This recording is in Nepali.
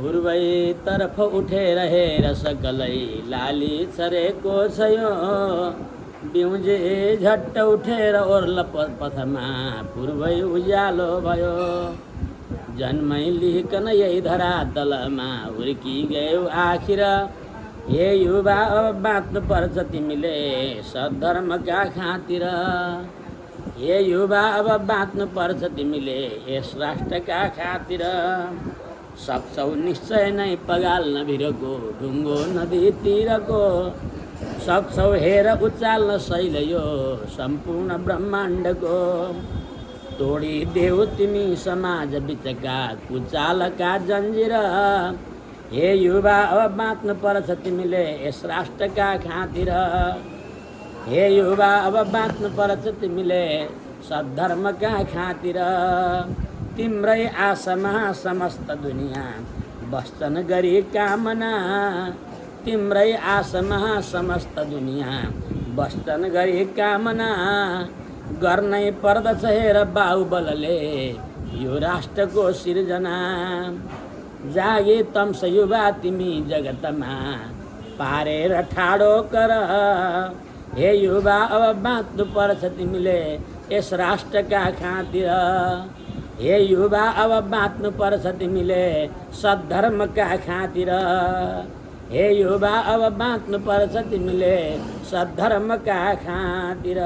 पूर्वै तरफ उठेर हेर सकलै लाली छरेको छ यो बिउजे झट्ट उठेर ओर्ल पथमा पूर्वै उज्यालो भयो जन्मै लिकन यही धरातलमा हुर्की गयौ आखिर हे युवा अब बाँच्नु पर्छ तिमीले सद्धर्मका खातिर हे युवा अब बाँच्नु पर्छ तिमीले यस राष्ट्रका खातिर सक्छौ निश्चय नै पगाल्न भिरको ढुङ्गो नदीतिरको सक्छौ हेर उचाल्न शैल यो सम्पूर्ण ब्रह्माण्डको तोडिदेऊ तिमी समाज बिचका कुचालका जन्जिर हे युवा अब बाँच्नु पर्छ तिमीले यस राष्ट्रका खातिर हे युवा अब बाँच्नु पर्छ तिमीले सद्धर्मका खातिर तिम्रै आशामा समस्त दुनियाँ बस्छन् गरी कामना तिम्रै आशामा समस्त दुनियाँ बस्छन् गरी कामना गर्नै पर्दछ हेर बाहुबलले यो राष्ट्रको सिर्जना जागे तम्स युवा तिमी जगतमा पारेर ठाडो कर हे युवा अब बाँच्नु पर्छ तिमीले यस राष्ट्रका खातिर हे युवा अब बाँच्नु पर्छ तिमीले सद्धर्मका खातिर हे युवा अब बाँच्नु पर्छ तिमीले सद्धर्मका खातिर।